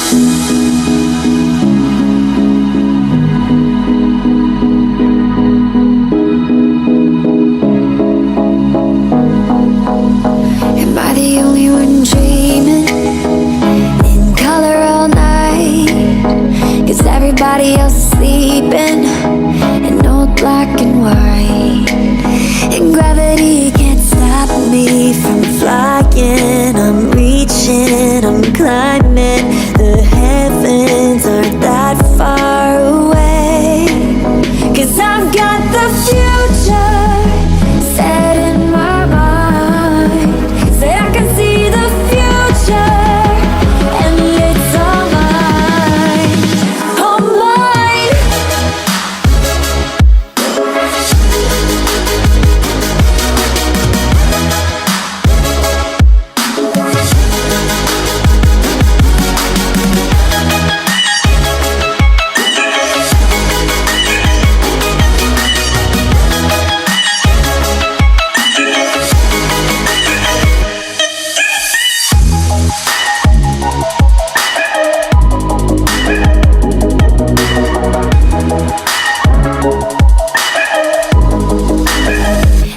Am I the only one dreaming in color all night? 'Cause everybody else is sleeping in old black and white. And gravity can't stop me from flying. I'm reaching, I'm climbing. The heavens aren't that far away. 'Cause I've got the future set in my mind. Say I can see the future, and it's all mine, all mine.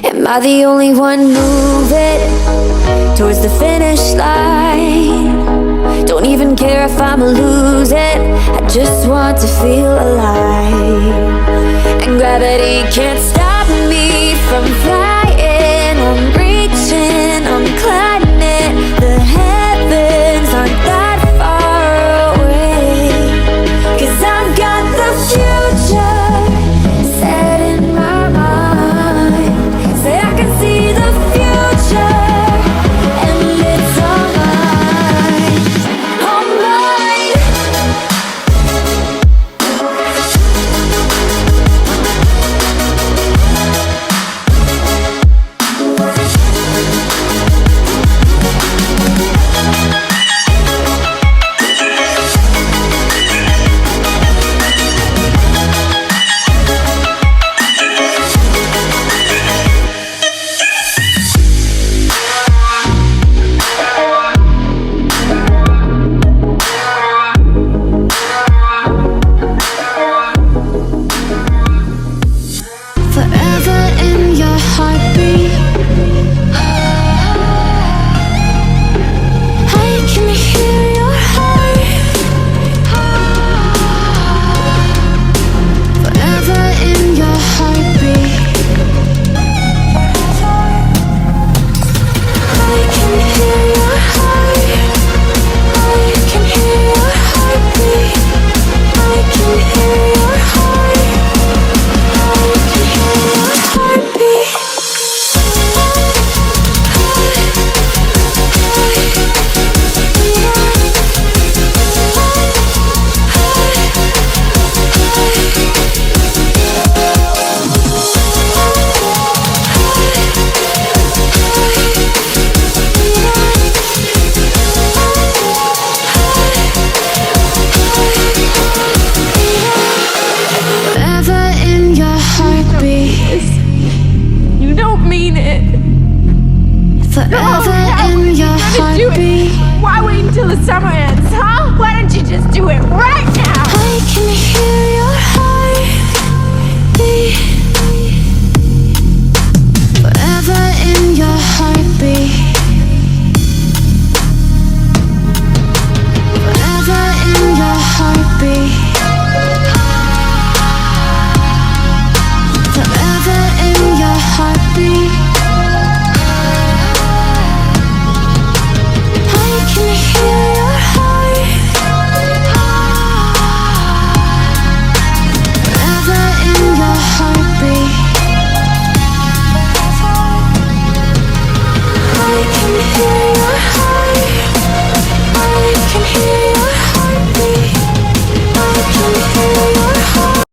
Am I the only one moving towards the finish line? Don't even care if I'ma lose it, I just want to feel alive. And gravity can't stop me from flying. I'm reaching, I'm climbing. The heavens aren't that far away. 'Cause I've got the future set in my mind. Say I can see the future, and it's all mine, all mine. Forever in your heartbeat, I can hear your heart. Forever in your heartbeat, I can hear your heart. I can hear your heartbeat. I can hear your heart. Forever in your heartbeat. You don't mean it. Forever in your heartbeat. Why wait until the summer ends?